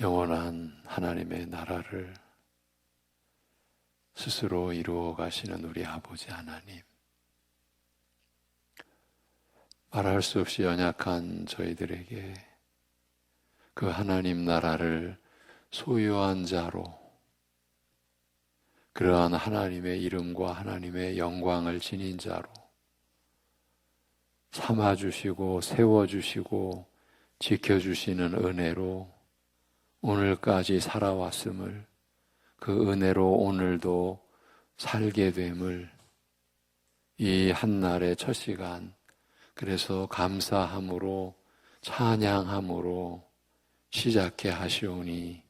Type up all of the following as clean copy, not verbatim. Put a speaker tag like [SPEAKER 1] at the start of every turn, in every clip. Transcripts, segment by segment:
[SPEAKER 1] 영원한 하나님의 나라를 스스로 이루어 가시는 우리 아버지 하나님, 말할 수 없이 연약한 저희들에게 그 하나님 나라를 소유한 자로, 그러한 하나님의 이름과 하나님의 영광을 지닌 자로 삼아주시고 세워주시고 지켜주시는 은혜로 오늘까지 살아왔음을, 그 은혜로 오늘도 살게 됨을 이 한날의 첫 시간, 그래서 감사함으로 찬양함으로 시작해 하시오니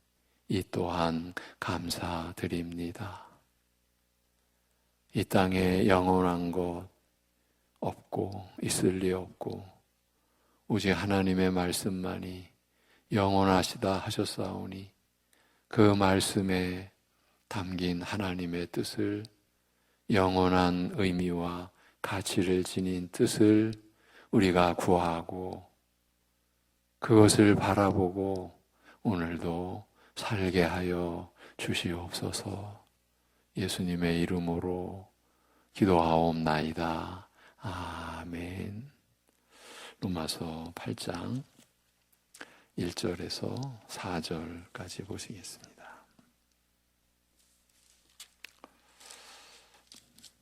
[SPEAKER 1] 이 또한 감사드립니다. 이 땅에 영원한 것 없고 있을 리 없고 오직 하나님의 말씀만이 영원하시다 하셨사오니 그 말씀에 담긴 하나님의 뜻을, 영원한 의미와 가치를 지닌 뜻을 우리가 구하고 그것을 바라보고 오늘도 살게 하여 주시옵소서. 예수님의 이름으로 기도하옵나이다. 아멘. 로마서 8장 1절에서 4절까지 보시겠습니다.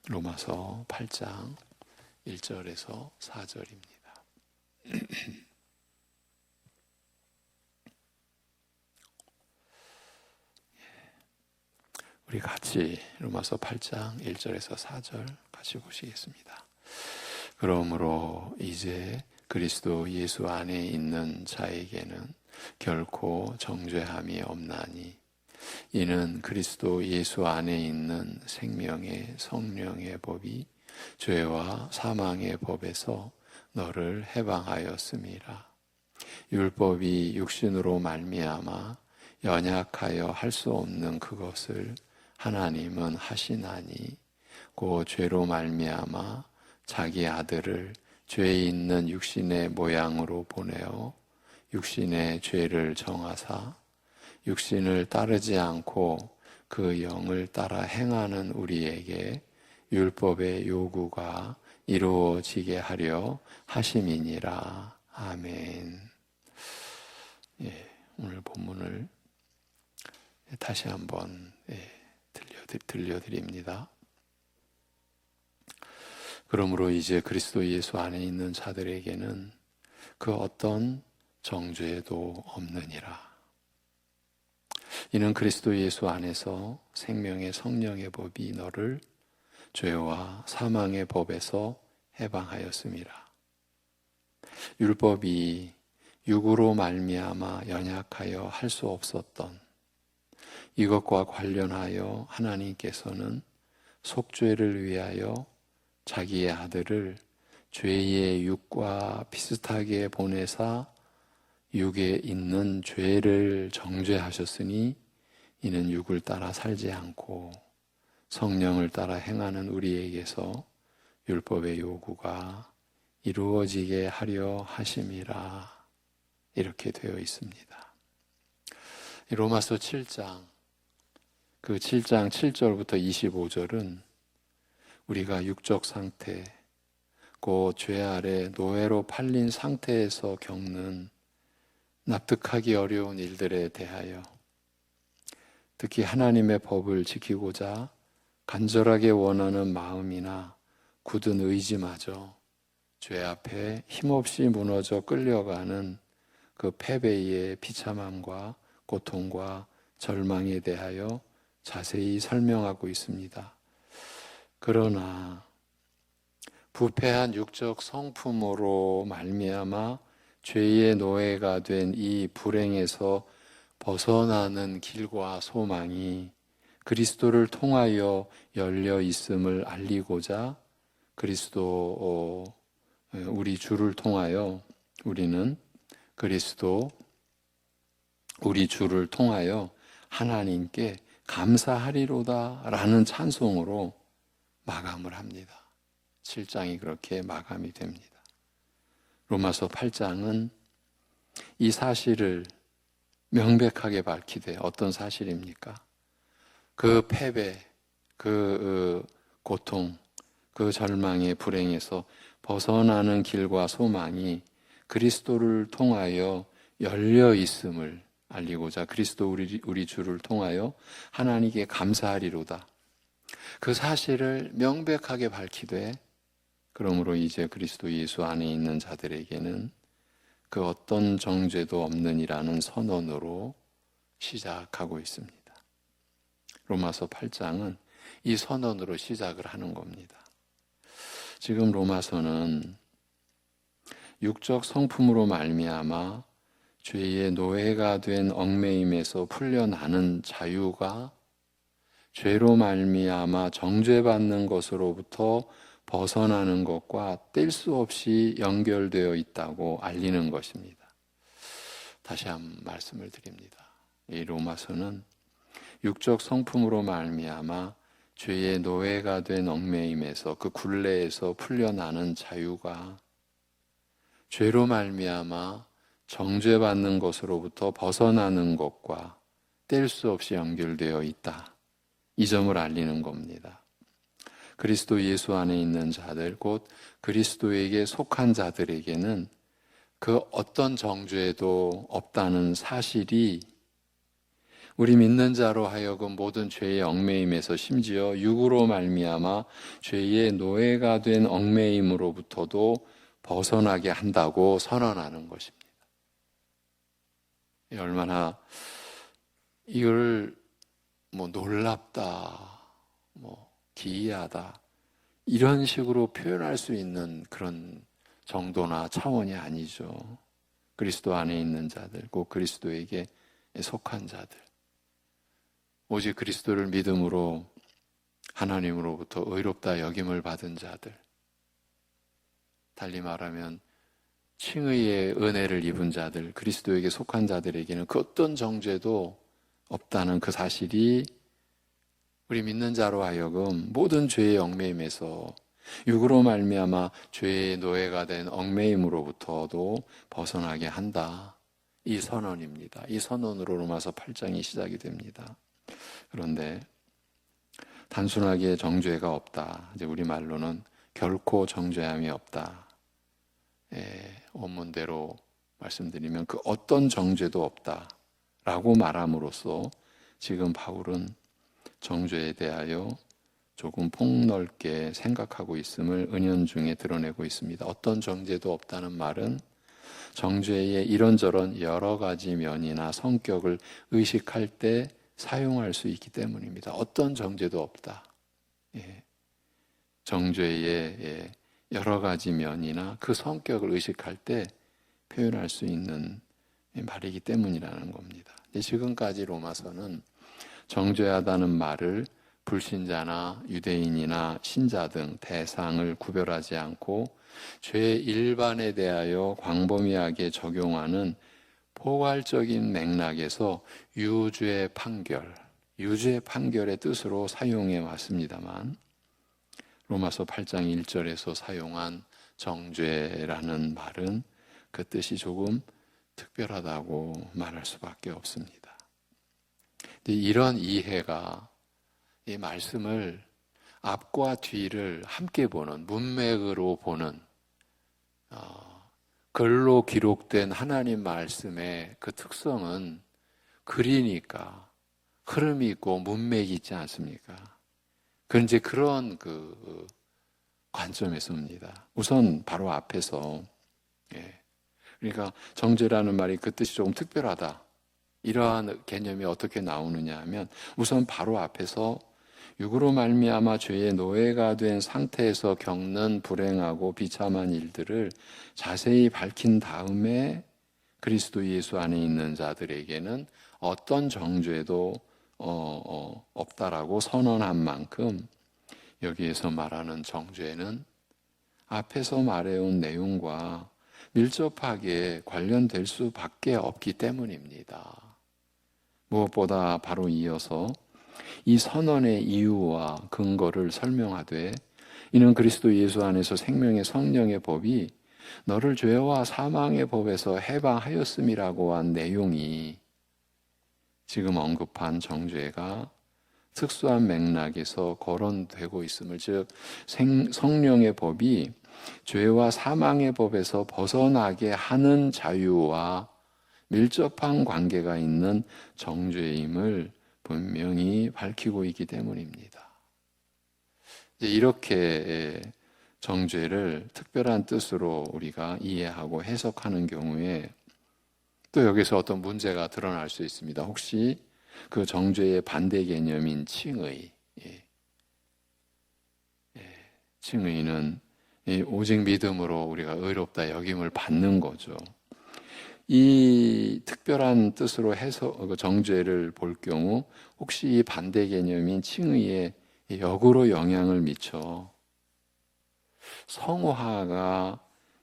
[SPEAKER 1] 로마서 8장 1절에서 4절입니다. 우리 같이 로마서 8장 1절에서 4절 같이 보시겠습니다. 그러므로 이제 그리스도 예수 안에 있는 자에게는 결코 정죄함이 없나니 이는 그리스도 예수 안에 있는 생명의 성령의 법이 죄와 사망의 법에서 너를 해방하였음이라. 율법이 육신으로 말미암아 연약하여 할 수 없는 그것을 하나님은 하시나니 곧 죄로 말미암아 자기 아들을 죄 있는 육신의 모양으로 보내어 육신의 죄를 정하사 육신을 따르지 않고 그 영을 따라 행하는 우리에게 율법의 요구가 이루어지게 하려 하심이니라. 아멘. 오늘 본문을 다시 한번 들려드립니다. 그러므로 이제 그리스도 예수 안에 있는 자들에게는 그 어떤 정죄도 없느니라. 이는 그리스도 예수 안에서 생명의 성령의 법이 너를 죄와 사망의 법에서 해방하였음이라. 율법이 육으로 말미암아 연약하여 할 수 없었던 이것과 관련하여 하나님께서는 속죄를 위하여 자기의 아들을 죄의 육과 비슷하게 보내사 육에 있는 죄를 정죄하셨으니 이는 육을 따라 살지 않고 성령을 따라 행하는 우리에게서 율법의 요구가 이루어지게 하려 하심이라. 이렇게 되어 있습니다. 로마서 7장, 그 7장 7절부터 25절은 우리가 육적 상태, 그 죄 아래 노예로 팔린 상태에서 겪는 납득하기 어려운 일들에 대하여, 특히 하나님의 법을 지키고자 간절하게 원하는 마음이나 굳은 의지마저 죄 앞에 힘없이 무너져 끌려가는 그 패배의 비참함과 고통과 절망에 대하여 자세히 설명하고 있습니다. 그러나 부패한 육적 성품으로 말미암아 죄의 노예가 된 이 불행에서 벗어나는 길과 소망이 그리스도를 통하여 열려 있음을 알리고자 그리스도 우리 주를 통하여 우리는 그리스도 우리 주를 통하여 하나님께 감사하리로다 라는 찬송으로 마감을 합니다. 7장이 그렇게 마감이 됩니다. 로마서 8장은 이 사실을 명백하게 밝히되 어떤 사실입니까? 그 패배, 그 고통, 그 절망의 불행에서 벗어나는 길과 소망이 그리스도를 통하여 열려 있음을 알리고자 그리스도 우리 주를 통하여 하나님께 감사하리로다. 그 사실을 명백하게 밝히되 그러므로 이제 그리스도 예수 안에 있는 자들에게는 그 어떤 정죄도 없느니라는 선언으로 시작하고 있습니다. 로마서 8장은 이 선언으로 시작을 하는 겁니다. 지금 로마서는 육적 성품으로 말미암아 죄의 노예가 된 얽매임에서 풀려나는 자유가 죄로 말미암아 정죄받는 것으로부터 벗어나는 것과 뗄 수 없이 연결되어 있다고 알리는 것입니다. 다시 한번 말씀을 드립니다. 이 로마서는 육적 성품으로 말미암아 죄의 노예가 된 얽매임에서 그 굴레에서 풀려나는 자유가 죄로 말미암아 정죄받는 것으로부터 벗어나는 것과 뗄 수 없이 연결되어 있다. 이 점을 알리는 겁니다. 그리스도 예수 안에 있는 자들, 곧 그리스도에게 속한 자들에게는 그 어떤 정죄도 없다는 사실이 우리 믿는 자로 하여금 모든 죄의 얽매임에서 심지어 육으로 말미암아 죄의 노예가 된 얽매임으로부터도 벗어나게 한다고 선언하는 것입니다. 얼마나 이걸 놀랍다, 기이하다 이런 식으로 표현할 수 있는 그런 정도나 차원이 아니죠. 그리스도 안에 있는 자들, 곧 그리스도에게 속한 자들, 오직 그리스도를 믿음으로 하나님으로부터 의롭다 여김을 받은 자들, 달리 말하면 칭의의 은혜를 입은 자들, 그리스도에게 속한 자들에게는 그 어떤 정죄도 없다는 그 사실이 우리 믿는 자로 하여금 모든 죄의 얽매임에서 육으로 말미암아 죄의 노예가 된 얽매임으로부터도 벗어나게 한다. 이 선언입니다. 이 선언으로 로마서 8장이 시작이 됩니다. 그런데 단순하게 정죄가 없다. 이제 우리말로는 결코 정죄함이 없다. 원문대로 말씀드리면 그 어떤 정죄도 없다라고 말함으로써 지금 바울은 정죄에 대하여 조금 폭넓게 생각하고 있음을 은연중에 드러내고 있습니다. 어떤 정죄도 없다는 말은 정죄의 이런저런 여러 가지 면이나 성격을 의식할 때 사용할 수 있기 때문입니다. 어떤 정죄도 없다. 정죄의 여러 가지 면이나 그 성격을 의식할 때 표현할 수 있는 말이기 때문이라는 겁니다. 지금까지 로마서는 정죄하다는 말을 불신자나 유대인이나 신자 등 대상을 구별하지 않고 죄 일반에 대하여 광범위하게 적용하는 포괄적인 맥락에서 유죄의 판결의 뜻으로 사용해 왔습니다만 로마서 8장 1절에서 사용한 정죄라는 말은 그 뜻이 조금 특별하다고 말할 수밖에 없습니다. 이런 이해가 이 말씀을 앞과 뒤를 함께 보는 문맥으로 보는 글로 기록된 하나님 말씀의 그 특성은 글이니까 흐름이 있고 문맥이 있지 않습니까? 그런데 그런 그 관점에서입니다. 우선 바로 앞에서 그러니까 정죄라는 말이 그 뜻이 조금 특별하다. 이러한 개념이 어떻게 나오느냐 하면 우선 바로 앞에서 육으로 말미암아 죄의 노예가 된 상태에서 겪는 불행하고 비참한 일들을 자세히 밝힌 다음에 그리스도 예수 안에 있는 자들에게는 어떤 정죄도 없다라고 선언한 만큼 여기에서 말하는 정죄는 앞에서 말해온 내용과 밀접하게 관련될 수밖에 없기 때문입니다. 무엇보다 바로 이어서 이 선언의 이유와 근거를 설명하되 이는 그리스도 예수 안에서 생명의 성령의 법이 너를 죄와 사망의 법에서 해방하였음이라고 한 내용이 지금 언급한 정죄가 특수한 맥락에서 거론되고 있음을, 즉 성령의 법이 죄와 사망의 법에서 벗어나게 하는 자유와 밀접한 관계가 있는 정죄임을 분명히 밝히고 있기 때문입니다. 이렇게 정죄를 특별한 뜻으로 우리가 이해하고 해석하는 경우에 또 여기서 어떤 문제가 드러날 수 있습니다. 혹시 그 정죄의 반대 개념인 칭의, 칭의는 오직 믿음으로 우리가 의롭다 여김을 받는 거죠. 이 특별한 뜻으로 해서 정죄를 볼 경우 혹시 이 반대 개념인 칭의에 역으로 영향을 미쳐 성화가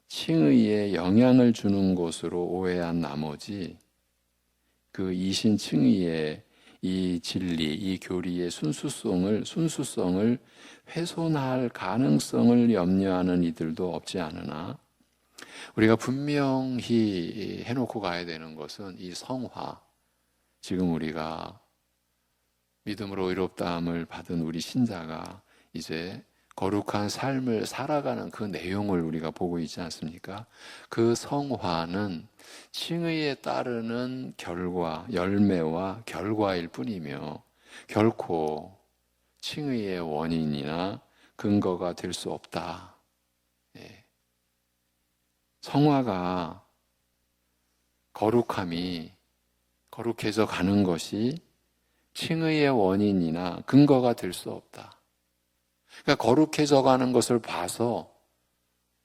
[SPEAKER 1] 칭의에 영향을 주는 것으로 오해한 나머지 그 이신 칭의의 이 진리, 이 교리의 순수성을 훼손할 가능성을 염려하는 이들도 없지 않으나, 우리가 분명히 해놓고 가야 되는 것은 이 성화, 지금 우리가 믿음으로 의롭다함을 받은 우리 신자가 이제 거룩한 삶을 살아가는 그 내용을 우리가 보고 있지 않습니까? 그 성화는 칭의에 따르는 결과, 열매와 결과일 뿐이며 결코 칭의의 원인이나 근거가 될 수 없다. 성화가 거룩해져 가는 것이 칭의의 원인이나 근거가 될 수 없다. 그러니까 거룩해져 가는 것을 봐서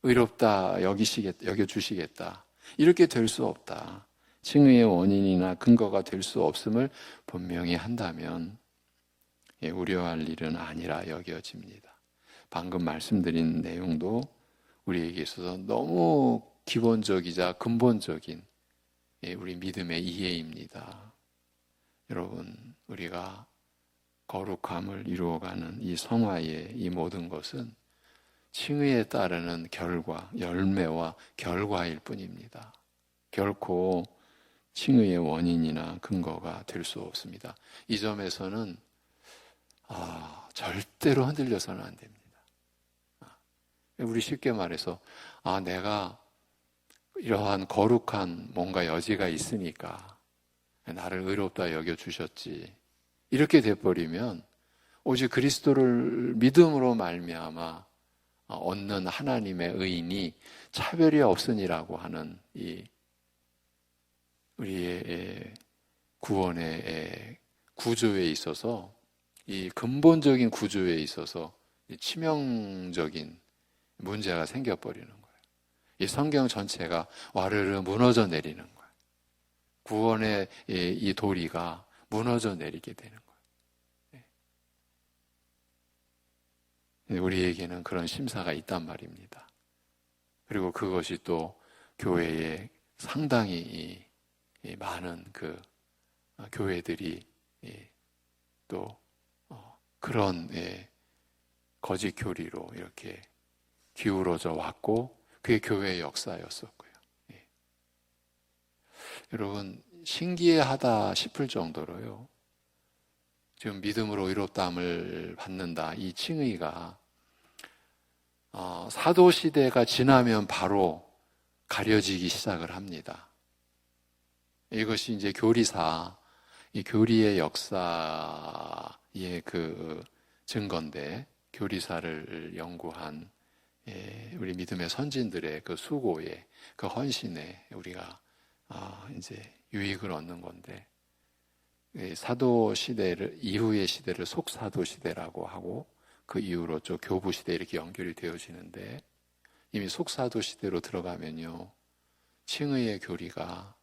[SPEAKER 1] 의롭다 여겨주시겠다. 이렇게 될 수 없다. 칭의의 원인이나 근거가 될 수 없음을 분명히 한다면 우려할 일은 아니라 여겨집니다. 방금 말씀드린 내용도 우리에게 있어서 너무 기본적이자 근본적인 우리 믿음의 이해입니다. 여러분, 우리가 거룩함을 이루어가는 이 성화의 이 모든 것은 칭의에 따르는 결과, 열매와 결과일 뿐입니다. 결코 칭의의 원인이나 근거가 될 수 없습니다. 이 점에서는 절대로 흔들려서는 안 됩니다. 우리 쉽게 말해서 내가 이러한 거룩한 뭔가 여지가 있으니까 나를 의롭다 여겨주셨지, 이렇게 돼버리면 오직 그리스도를 믿음으로 말미암아 얻는 하나님의 의인이 차별이 없으니라고 하는 이 우리의 구원의 구조에 있어서, 이 근본적인 구조에 있어서 치명적인 문제가 생겨버리는 거예요. 이 성경 전체가 와르르 무너져 내리는 거예요. 구원의 이 도리가 무너져 내리게 되는 거예요. 우리에게는 그런 심사가 있단 말입니다. 그리고 그것이 또 교회에 상당히 많은 그 교회들이 또 그런 거짓 교리로 이렇게 기울어져 왔고, 그게 교회의 역사였었고요. 여러분, 신기하다 싶을 정도로요, 지금 믿음으로 의롭다함을 받는다, 이 칭의가 사도시대가 지나면 바로 가려지기 시작을 합니다. 이것이 이제 이 교리의 역사의 그 증거인데, 교리사를 연구한 우리 믿음의 선진들의 그 수고에, 그 헌신에 우리가 이제 유익을 얻는 건데, 사도 시대를, 이후의 시대를 속사도 시대라고 하고, 그 이후로 저 교부 시대 이렇게 연결이 되어지는데, 이미 속사도 시대로 들어가면요, 칭의의 교리가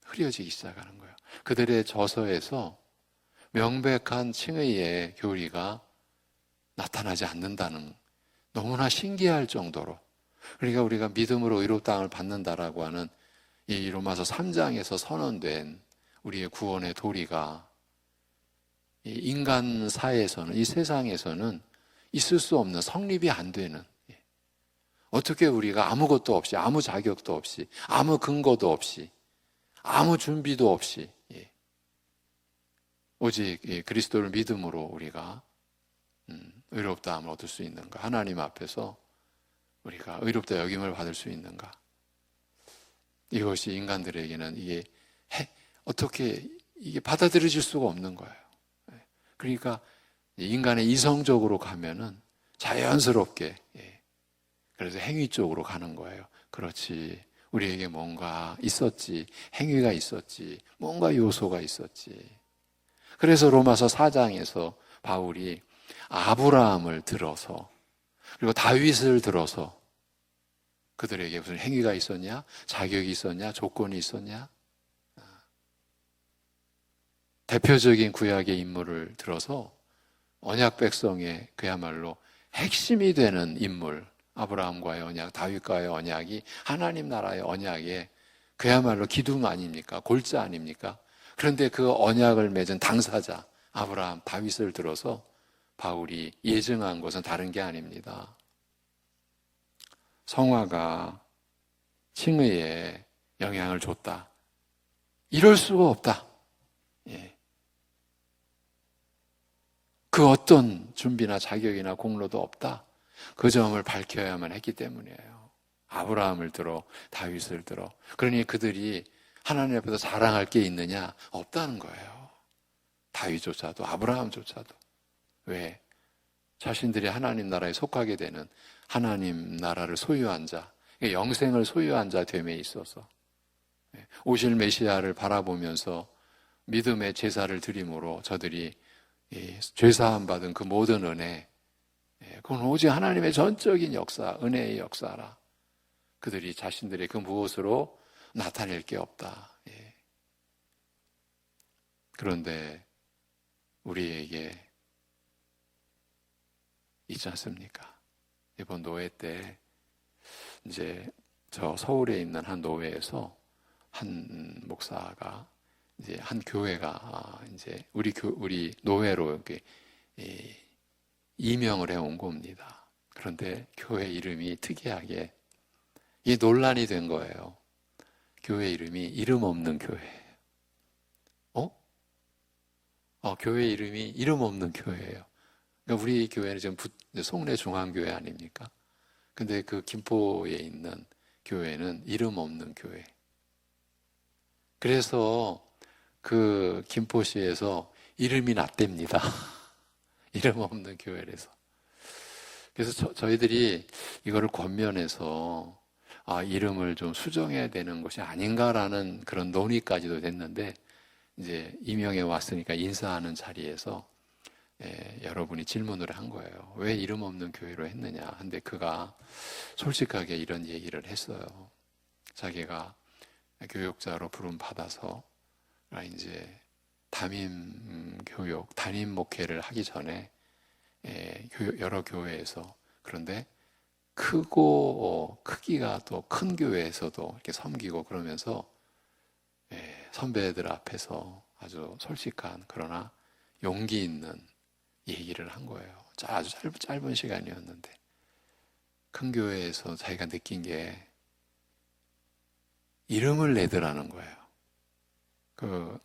[SPEAKER 1] 흐려지기 시작하는 거예요. 그들의 저서에서 명백한 칭의의 교리가 나타나지 않는다는, 너무나 신기할 정도로, 그러니까 우리가 믿음으로 의롭다함을 받는다라고 하는 이 로마서 3장에서 선언된 우리의 구원의 도리가 이 인간사에서는, 이 세상에서는 있을 수 없는, 성립이 안 되는, 어떻게 우리가 아무것도 없이, 아무 자격도 없이, 아무 근거도 없이, 아무 준비도 없이 오직 그리스도를 믿음으로 우리가 의롭다함을 얻을 수 있는가? 하나님 앞에서 우리가 의롭다 여김을 받을 수 있는가? 이것이 인간들에게는 어떻게 이게 받아들여질 수가 없는 거예요. 그러니까 인간의 이성적으로 가면은 자연스럽게 그래서 행위 쪽으로 가는 거예요. 그렇지. 우리에게 뭔가 있었지. 행위가 있었지. 뭔가 요소가 있었지. 그래서 로마서 4장에서 바울이 아브라함을 들어서 그리고 다윗을 들어서 그들에게 무슨 행위가 있었냐? 자격이 있었냐? 조건이 있었냐? 대표적인 구약의 인물을 들어서 언약 백성의 그야말로 핵심이 되는 인물, 아브라함과의 언약, 다윗과의 언약이 하나님 나라의 언약의 그야말로 기둥 아닙니까? 골자 아닙니까? 그런데 그 언약을 맺은 당사자 아브라함, 다윗을 들어서 바울이 예증한 것은 다른 게 아닙니다. 성화가 칭의에 영향을 줬다. 이럴 수가 없다. 그 어떤 준비나 자격이나 공로도 없다. 그 점을 밝혀야만 했기 때문이에요. 아브라함을 들어, 다윗을 들어. 그러니 그들이 하나님 앞에서 자랑할 게 있느냐? 없다는 거예요. 다윗조차도, 아브라함조차도. 왜? 자신들이 하나님 나라에 속하게 되는 하나님 나라를 소유한 자, 영생을 소유한 자 됨에 있어서 오실 메시아를 바라보면서 믿음의 제사를 드림으로 저들이 죄사함 받은 그 모든 은혜, 그건 오직 하나님의 전적인 역사, 은혜의 역사라. 그들이 자신들의 그 무엇으로 나타낼 게 없다. 그런데 우리에게 있지 않습니까? 이번 노회 때 이제 저 서울에 있는 한 노회에서 한 목사가 이제 한 교회가 이제 우리 노회로 이렇게 임명을 해온 겁니다. 그런데 교회 이름이 특이하게 이게 논란이 된 거예요. 교회 이름이 이름 없는 교회예요. 교회 이름이 이름 없는 교회예요. 그러니까 우리 교회는 지금 송내 중앙교회 아닙니까? 근데 그 김포에 있는 교회는 이름 없는 교회. 그래서 그 김포시에서 이름이 났답니다. 이름 없는 교회라서. 그래서 저희들이 이거를 권면해서 이름을 좀 수정해야 되는 것이 아닌가라는 그런 논의까지도 됐는데 이제 임명해 왔으니까 인사하는 자리에서 여러분이 질문을 한 거예요. 왜 이름 없는 교회로 했느냐? 근데 그가 솔직하게 이런 얘기를 했어요. 자기가 교육자로 부름 받아서 이제 담임 교육, 담임 목회를 하기 전에 여러 교회에서 그런데 크기가 또 큰 교회에서도 이렇게 섬기고 그러면서 선배들 앞에서 아주 솔직한 그러나 용기 있는 얘기를 한 거예요. 아주 짧은 시간이었는데 큰 교회에서 자기가 느낀 게 이름을 내더라는 거예요. 그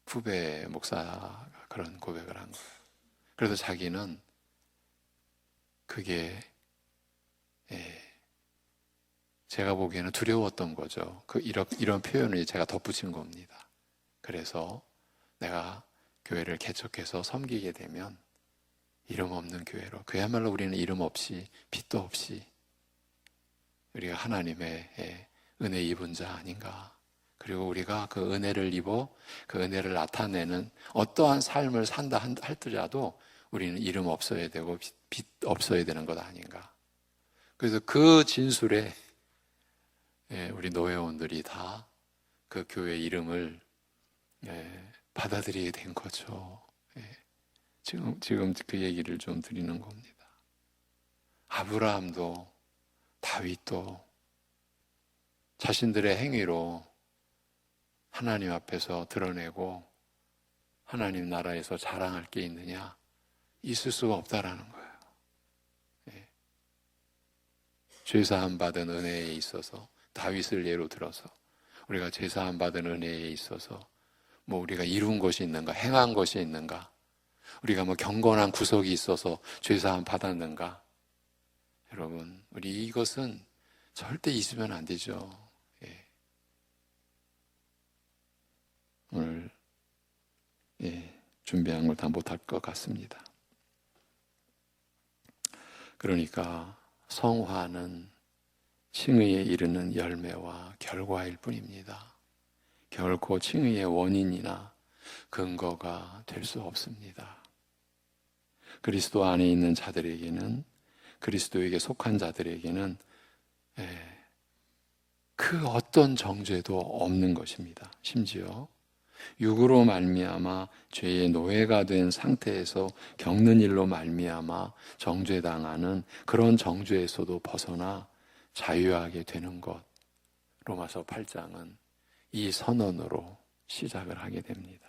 [SPEAKER 1] 후배 목사가 그런 고백을 한 거예요. 그래서 자기는 그게 제가 보기에는 두려웠던 거죠. 이런 표현을 제가 덧붙인 겁니다. 그래서 내가 교회를 개척해서 섬기게 되면 이름 없는 교회로, 그야말로 우리는 이름 없이 빛도 없이 우리가 하나님의 은혜 입은 자 아닌가. 그리고 우리가 그 은혜를 입어 그 은혜를 나타내는 어떠한 삶을 산다 할지라도 우리는 이름 없어야 되고 빛 없어야 되는 것 아닌가. 그래서 그 진술에 우리 노회원들이 다 그 교회 이름을 받아들이게 된 거죠. 지금 그 얘기를 좀 드리는 겁니다. 아브라함도 다윗도 자신들의 행위로 하나님 앞에서 드러내고 하나님 나라에서 자랑할 게 있느냐? 있을 수가 없다라는 거예요. 죄사함 받은 은혜에 있어서 다윗을 예로 들어서 우리가 죄사함 받은 은혜에 있어서 뭐 우리가 이룬 것이 있는가, 행한 것이 있는가, 우리가 뭐 경건한 구석이 있어서 죄사함 받았는가? 여러분, 우리 이것은 절대 잊으면 안 되죠. 예. 오늘 준비한 걸 다 못할 것 같습니다. 그러니까 성화는 칭의에 이르는 열매와 결과일 뿐입니다. 결코 칭의의 원인이나 근거가 될 수 없습니다. 그리스도 안에 있는 자들에게는, 그리스도에게 속한 자들에게는 그 어떤 정죄도 없는 것입니다. 심지어 육으로 말미암아 죄의 노예가 된 상태에서 겪는 일로 말미암아 정죄당하는 그런 정죄에서도 벗어나 자유하게 되는 것. 로마서 8장은 이 선언으로 시작을 하게 됩니다.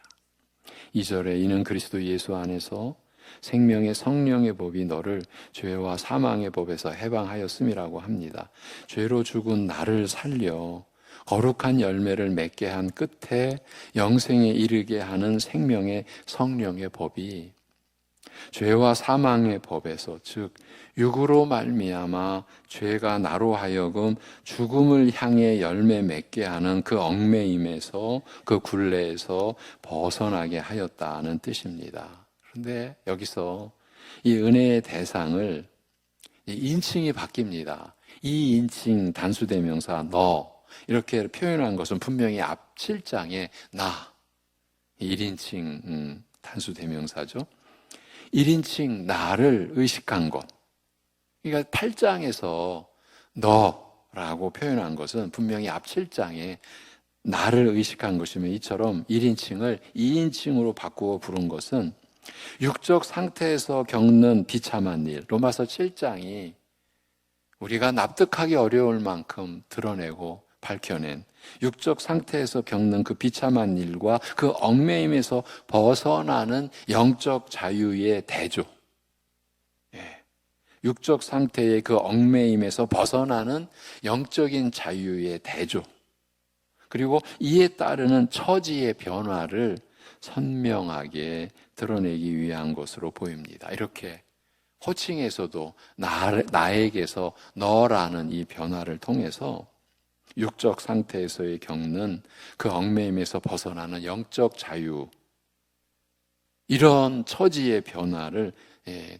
[SPEAKER 1] 2절에 이는 그리스도 예수 안에서 생명의 성령의 법이 너를 죄와 사망의 법에서 해방하였음이라고 합니다. 죄로 죽은 나를 살려 거룩한 열매를 맺게 한 끝에 영생에 이르게 하는 생명의 성령의 법이 죄와 사망의 법에서, 즉 육으로 말미암아 죄가 나로 하여금 죽음을 향해 열매 맺게 하는 그 얽매임에서, 그 굴레에서 벗어나게 하였다는 뜻입니다. 그런데 여기서 이 은혜의 대상을 인칭이 바뀝니다. 이 인칭 단수대명사 너 이렇게 표현한 것은 분명히 앞 7장에 나 1인칭 단수대명사죠. 1인칭 나를 의식한 것. 그러니까 8장에서 너라고 표현한 것은 분명히 앞 7장에 나를 의식한 것이면 이처럼 1인칭을 2인칭으로 바꾸어 부른 것은 육적 상태에서 겪는 비참한 일, 로마서 7장이 우리가 납득하기 어려울 만큼 드러내고 밝혀낸 육적 상태에서 겪는 그 비참한 일과 그 얽매임에서 벗어나는 영적 자유의 대조. 육적 상태의 그 얽매임에서 벗어나는 영적인 자유의 대조. 그리고 이에 따르는 처지의 변화를 선명하게 드러내기 위한 것으로 보입니다. 이렇게 호칭에서도 나에게서 너라는 이 변화를 통해서 육적 상태에서의 겪는 그 얽매임에서 벗어나는 영적 자유, 이런 처지의 변화를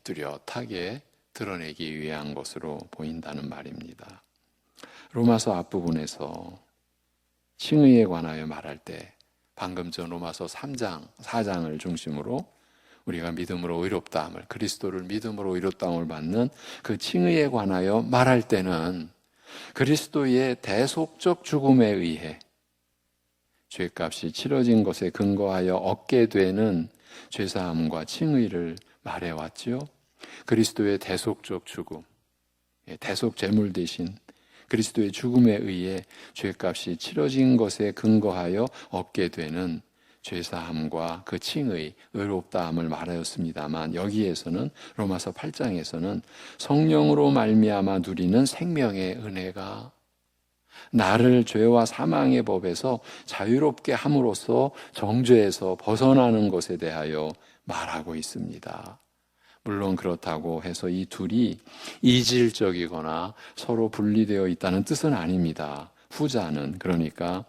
[SPEAKER 1] 뚜렷하게 드러내기 위한 것으로 보인다는 말입니다. 로마서 앞부분에서 칭의에 관하여 말할 때 방금 전 로마서 3장, 4장을 중심으로 우리가 믿음으로 의롭다함을, 그리스도를 믿음으로 의롭다함을 받는 그 칭의에 관하여 말할 때는 그리스도의 대속적 죽음에 의해 죄값이 치러진 것에 근거하여 얻게 되는 죄사함과 칭의를 말해왔지요. 그리스도의 대속적 죽음, 대속 제물 대신 그리스도의 죽음에 의해 죄값이 치러진 것에 근거하여 얻게 되는 죄사함과 그 칭의, 의롭다함을 말하였습니다만, 여기에서는 로마서 8장에서는 성령으로 말미암아 누리는 생명의 은혜가 나를 죄와 사망의 법에서 자유롭게 함으로써 정죄에서 벗어나는 것에 대하여 말하고 있습니다. 물론 그렇다고 해서 이 둘이 이질적이거나 서로 분리되어 있다는 뜻은 아닙니다. 후자는, 그러니까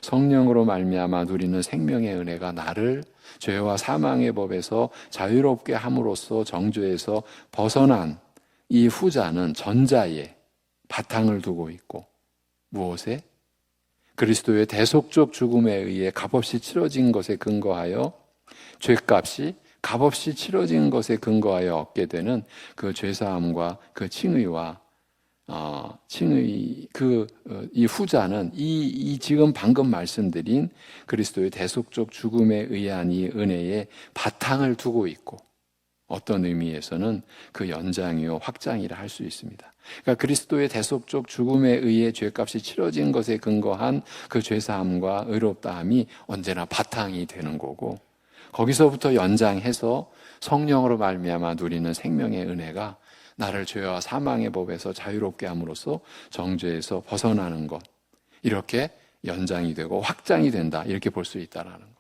[SPEAKER 1] 성령으로 말미암아 누리는 생명의 은혜가 나를 죄와 사망의 법에서 자유롭게 함으로써 정죄에서 벗어난 이 후자는 전자에 바탕을 두고 있고, 무엇에? 그리스도의 대속적 죽음에 의해 값없이 치러진 것에 근거하여 죄값이 값없이 치러진 것에 근거하여 얻게 되는 그 죄사함과 그 칭의와 이 후자는 이 지금 방금 말씀드린 그리스도의 대속적 죽음에 의한 이 은혜에 바탕을 두고 있고, 어떤 의미에서는 그 연장이요 확장이라 할 수 있습니다. 그러니까 그리스도의 대속적 죽음에 의해 죄값이 치러진 것에 근거한 그 죄사함과 의롭다함이 언제나 바탕이 되는 거고, 거기서부터 연장해서 성령으로 말미암아 누리는 생명의 은혜가 나를 죄와 사망의 법에서 자유롭게 함으로써 정죄에서 벗어나는 것, 이렇게 연장이 되고 확장이 된다, 이렇게 볼 수 있다라는 거예요.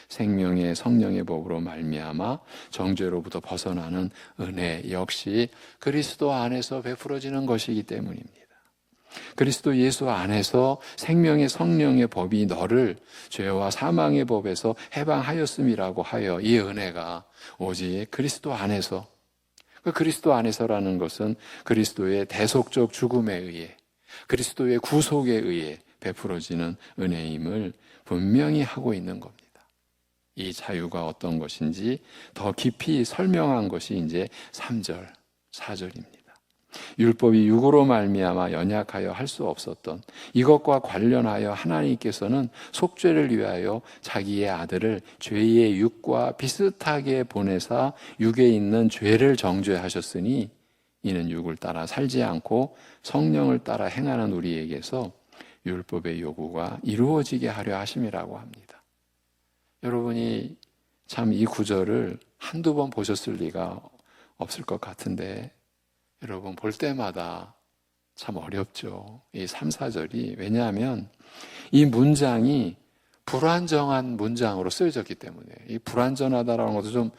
[SPEAKER 1] 생명의 성령의 법으로 말미암아 정죄로부터 벗어나는 은혜 역시 그리스도 안에서 베풀어지는 것이기 때문입니다. 그리스도 예수 안에서 생명의 성령의 법이 너를 죄와 사망의 법에서 해방하였음이라고 하여, 이 은혜가 오직 그리스도 안에서, 그 그리스도 안에서라는 것은 그리스도의 대속적 죽음에 의해, 그리스도의 구속에 의해 베풀어지는 은혜임을 분명히 하고 있는 겁니다. 이 자유가 어떤 것인지 더 깊이 설명한 것이 이제 3절, 4절입니다. 율법이 육으로 말미암아 연약하여 할 수 없었던 이것과 관련하여 하나님께서는 속죄를 위하여 자기의 아들을 죄의 육과 비슷하게 보내사 육에 있는 죄를 정죄하셨으니 이는 육을 따라 살지 않고 성령을 따라 행하는 우리에게서 율법의 요구가 이루어지게 하려 하심이라고 합니다. 여러분이 참 이 구절을 한두 번 보셨을 리가 없을 것 같은데, 여러분 볼 때마다 참 어렵죠. 이 3, 4절이. 왜냐하면 이 문장이 불완전한 문장으로 쓰여졌기 때문에, 이 불완전하다라는 것도 좀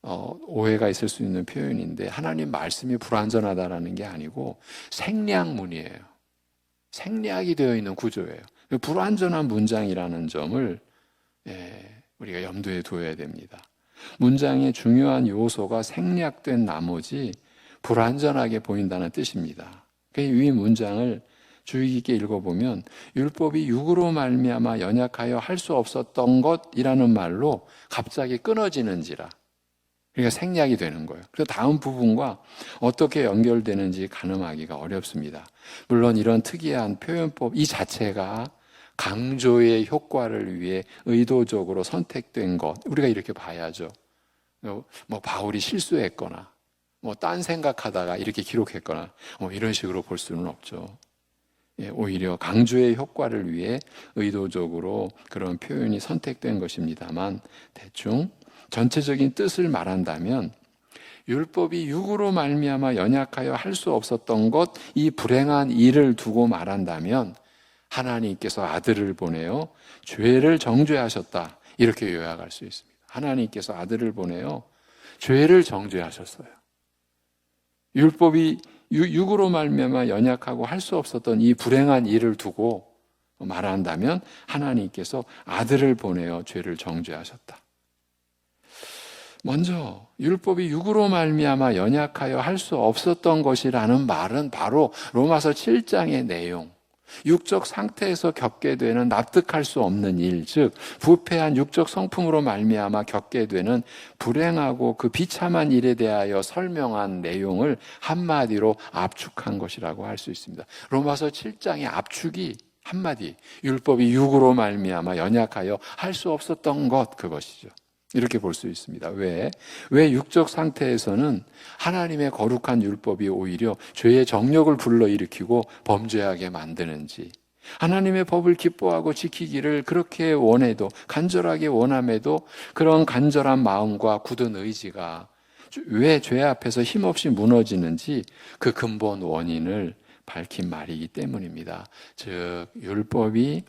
[SPEAKER 1] 오해가 있을 수 있는 표현인데, 하나님 말씀이 불완전하다라는 게 아니고 생략문이에요. 생략이 되어 있는 구조예요. 불완전한 문장이라는 점을 우리가 염두에 두어야 됩니다. 문장의 중요한 요소가 생략된 나머지 불완전하게 보인다는 뜻입니다. 이 문장을 주의 깊게 읽어보면 율법이 육으로 말미암아 연약하여 할 수 없었던 것이라는 말로 갑자기 끊어지는지라, 그러니까 생략이 되는 거예요. 그래서 다음 부분과 어떻게 연결되는지 가늠하기가 어렵습니다. 물론 이런 특이한 표현법 이 자체가 강조의 효과를 위해 의도적으로 선택된 것, 우리가 이렇게 봐야죠. 뭐 바울이 실수했거나 딴 생각하다가 이렇게 기록했거나 이런 식으로 볼 수는 없죠. 오히려 강조의 효과를 위해 의도적으로 그런 표현이 선택된 것입니다만, 대충 전체적인 뜻을 말한다면 율법이 육으로 말미암아 연약하여 할 수 없었던 것, 이 불행한 일을 두고 말한다면 하나님께서 아들을 보내어 죄를 정죄하셨다, 이렇게 요약할 수 있습니다. 하나님께서 아들을 보내어 죄를 정죄하셨어요. 율법이 육으로 말미암아 연약하고 할 수 없었던 이 불행한 일을 두고 말한다면 하나님께서 아들을 보내어 죄를 정죄하셨다. 먼저 율법이 육으로 말미암아 연약하여 할 수 없었던 것이라는 말은 바로 로마서 7장의 내용, 육적 상태에서 겪게 되는 납득할 수 없는 일, 즉 부패한 육적 성품으로 말미암아 겪게 되는 불행하고 그 비참한 일에 대하여 설명한 내용을 한마디로 압축한 것이라고 할 수 있습니다. 로마서 7장의 압축이 한마디, 율법이 육으로 말미암아 연약하여 할 수 없었던 것, 그것이죠. 이렇게 볼 수 있습니다. 왜 육적 상태에서는 하나님의 거룩한 율법이 오히려 죄의 정력을 불러일으키고 범죄하게 만드는지, 하나님의 법을 기뻐하고 지키기를 그렇게 원해도, 간절하게 원함에도 그런 간절한 마음과 굳은 의지가 왜 죄 앞에서 힘없이 무너지는지 그 근본 원인을 밝힌 말이기 때문입니다. 즉 율법이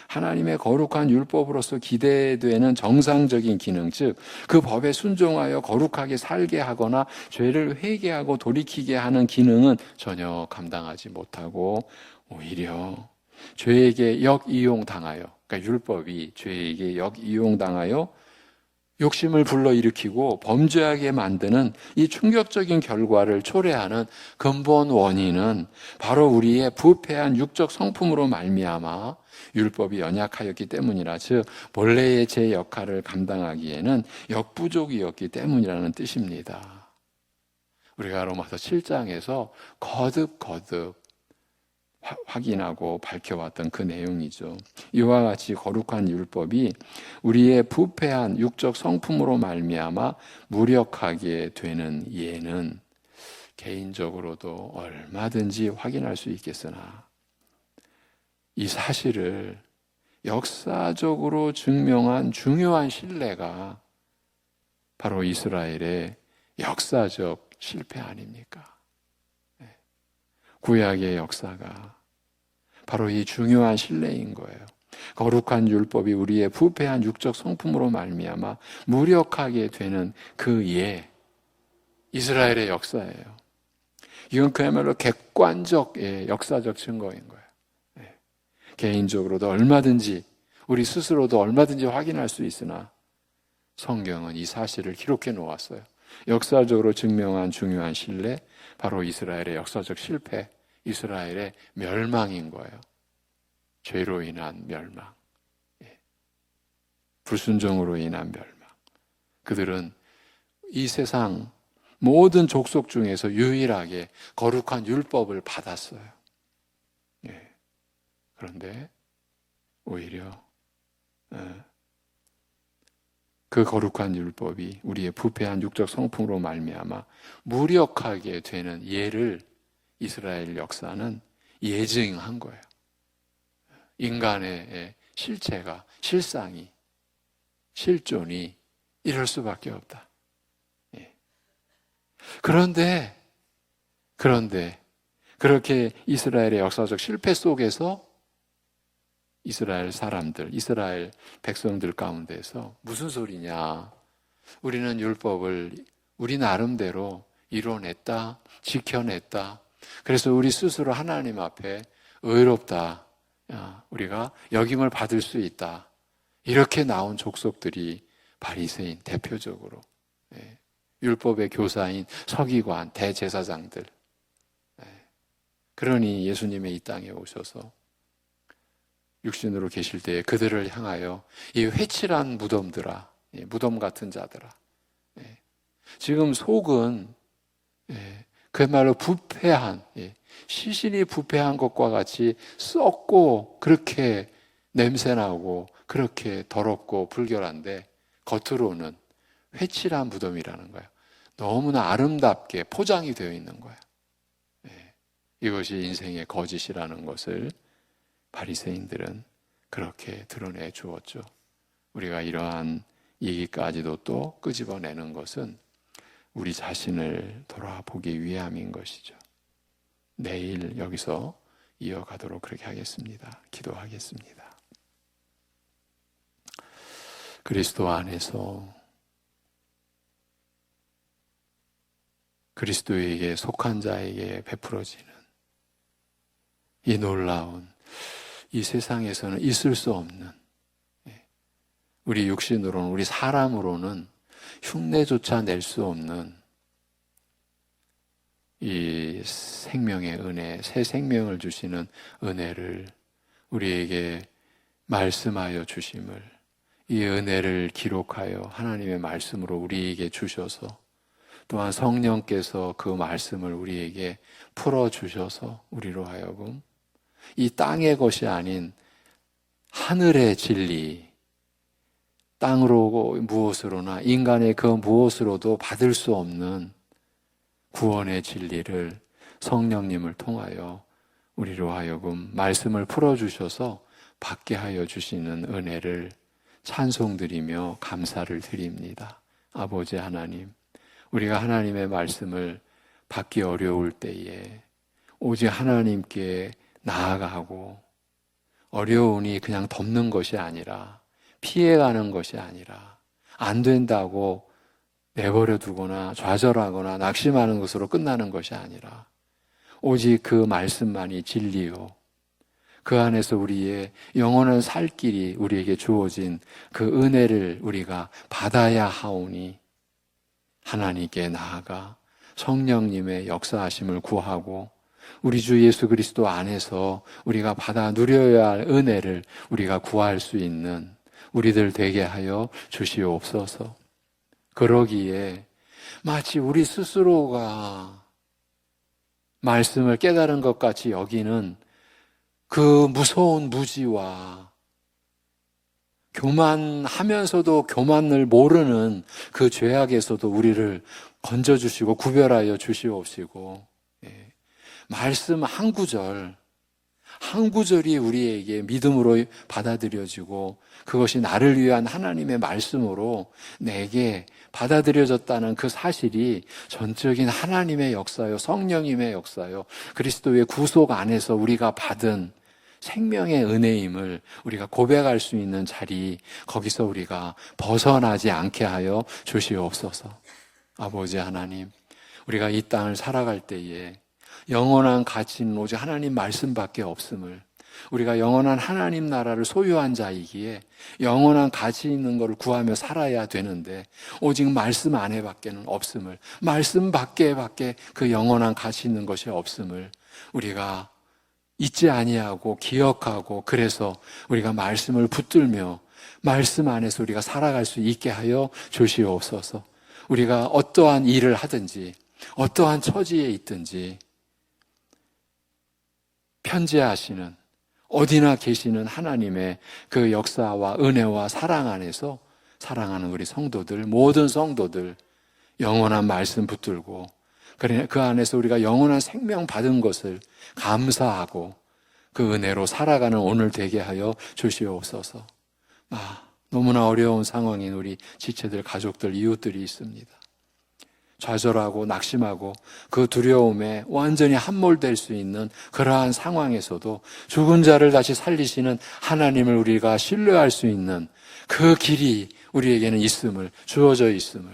[SPEAKER 1] 하나님의 거룩한 율법으로서 기대되는 정상적인 기능, 즉 그 법에 순종하여 거룩하게 살게 하거나 죄를 회개하고 돌이키게 하는 기능은 전혀 감당하지 못하고 오히려 죄에게 역이용당하여, 그러니까 율법이 죄에게 역이용당하여 욕심을 불러일으키고 범죄하게 만드는 이 충격적인 결과를 초래하는 근본 원인은 바로 우리의 부패한 육적 성품으로 말미암아 율법이 연약하였기 때문이라, 즉 본래의 제 역할을 감당하기에는 역부족이었기 때문이라는 뜻입니다. 우리가 로마서 7장에서 거듭 확인하고 밝혀왔던 그 내용이죠. 이와 같이 거룩한 율법이 우리의 부패한 육적 성품으로 말미암아 무력하게 되는 예는 개인적으로도 얼마든지 확인할 수 있겠으나, 이 사실을 역사적으로 증명한 중요한 신뢰가 바로 이스라엘의 역사적 실패 아닙니까? 구약의 역사가 바로 이 중요한 신뢰인 거예요. 거룩한 율법이 우리의 부패한 육적 성품으로 말미암아 무력하게 되는 그 이스라엘의 역사예요. 이건 그야말로 객관적 역사적 증거인 거예요. 개인적으로도 얼마든지 우리 스스로도 얼마든지 확인할 수 있으나 성경은 이 사실을 기록해 놓았어요. 역사적으로 증명한 중요한 신뢰, 바로 이스라엘의 역사적 실패, 이스라엘의 멸망인 거예요. 죄로 인한 멸망, 불순종으로 인한 멸망. 그들은 이 세상 모든 족속 중에서 유일하게 거룩한 율법을 받았어요. 그런데 오히려 그 거룩한 율법이 우리의 부패한 육적 성품으로 말미암아 무력하게 되는 예를 이스라엘 역사는 예증한 거예요. 인간의 실체가, 실상이, 실존이 이럴 수밖에 없다. 그런데 그렇게 이스라엘의 역사적 실패 속에서 이스라엘 사람들, 이스라엘 백성들 가운데서 무슨 소리냐? 우리는 율법을 우리 나름대로 이뤄냈다, 지켜냈다. 그래서 우리 스스로 하나님 앞에 의롭다. 우리가 역임을 받을 수 있다. 이렇게 나온 족속들이 바리새인 대표적으로 율법의 교사인 서기관, 대제사장들. 그러니 예수님의 이 땅에 오셔서 육신으로 계실 때에 그들을 향하여 이 회칠한 무덤들아, 무덤 같은 자들아. 지금 속은 그야말로 부패한, 시신이 부패한 것과 같이 썩고 그렇게 냄새나고 그렇게 더럽고 불결한데 겉으로는 회칠한 무덤이라는 거예요. 너무나 아름답게 포장이 되어 있는 거예요. 이것이 인생의 거짓이라는 것을 바리새인들은 그렇게 드러내 주었죠. 우리가 이러한 얘기까지도 또 끄집어내는 것은 우리 자신을 돌아보기 위함인 것이죠. 내일 여기서 이어가도록 그렇게 하겠습니다. 기도하겠습니다. 그리스도 안에서 그리스도에게 속한 자에게 베풀어지는 이 놀라운, 이 세상에서는 있을 수 없는, 우리 육신으로는, 우리 사람으로는 흉내조차 낼 수 없는 이 생명의 은혜, 새 생명을 주시는 은혜를 우리에게 말씀하여 주심을, 이 은혜를 기록하여 하나님의 말씀으로 우리에게 주셔서 또한 성령께서 그 말씀을 우리에게 풀어주셔서 우리로 하여금 이 땅의 것이 아닌 하늘의 진리, 땅으로 무엇으로나 인간의 그 무엇으로도 받을 수 없는 구원의 진리를 성령님을 통하여 우리로 하여금 말씀을 풀어주셔서 받게 하여 주시는 은혜를 찬송드리며 감사를 드립니다. 아버지 하나님, 우리가 하나님의 말씀을 받기 어려울 때에 오직 하나님께 나아가고 어려우니 그냥 덮는 것이 아니라 피해가는 것이 아니라 안 된다고 내버려 두거나 좌절하거나 낙심하는 것으로 끝나는 것이 아니라 오직 그 말씀만이 진리요, 그 안에서 우리의 영원한 살 길이 우리에게 주어진 그 은혜를 우리가 받아야 하오니 하나님께 나아가 성령님의 역사하심을 구하고 우리 주 예수 그리스도 안에서 우리가 받아 누려야 할 은혜를 우리가 구할 수 있는 우리들 되게 하여 주시옵소서. 그러기에 마치 우리 스스로가 말씀을 깨달은 것 같이 여기는 그 무서운 무지와 교만하면서도 교만을 모르는 그 죄악에서도 우리를 건져주시고 구별하여 주시옵시고, 말씀 한 구절이 우리에게 믿음으로 받아들여지고 그것이 나를 위한 하나님의 말씀으로 내게 받아들여졌다는 그 사실이 전적인 하나님의 역사요, 성령님의 역사요, 그리스도의 구속 안에서 우리가 받은 생명의 은혜임을 우리가 고백할 수 있는 자리, 거기서 우리가 벗어나지 않게 하여 주시옵소서. 아버지 하나님, 우리가 이 땅을 살아갈 때에 영원한 가치는 오직 하나님 말씀밖에 없음을, 우리가 영원한 하나님 나라를 소유한 자이기에 영원한 가치 있는 것을 구하며 살아야 되는데 오직 말씀 안에밖에는 없음을, 말씀 밖에 그 영원한 가치 있는 것이 없음을 우리가 잊지 아니하고 기억하고, 그래서 우리가 말씀을 붙들며 말씀 안에서 우리가 살아갈 수 있게 하여 주시옵소서. 우리가 어떠한 일을 하든지 어떠한 처지에 있든지 편재하시는, 어디나 계시는 하나님의 그 역사와 은혜와 사랑 안에서 사랑하는 우리 성도들, 모든 성도들 영원한 말씀 붙들고 그 안에서 우리가 영원한 생명 받은 것을 감사하고 그 은혜로 살아가는 오늘 되게 하여 주시옵소서. 너무나 어려운 상황인 우리 지체들, 가족들, 이웃들이 있습니다. 좌절하고 낙심하고 그 두려움에 완전히 함몰될 수 있는 그러한 상황에서도 죽은 자를 다시 살리시는 하나님을 우리가 신뢰할 수 있는 그 길이 우리에게는 있음을, 주어져 있음을,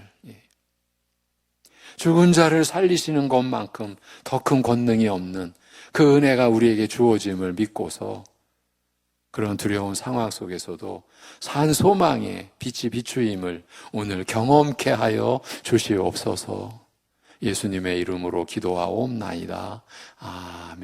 [SPEAKER 1] 죽은 자를 살리시는 것만큼 더 큰 권능이 없는 그 은혜가 우리에게 주어짐을 믿고서 그런 두려운 상황 속에서도 산 소망의 빛이 비추임을 오늘 경험케 하여 주시옵소서. 예수님의 이름으로 기도하옵나이다. 아멘.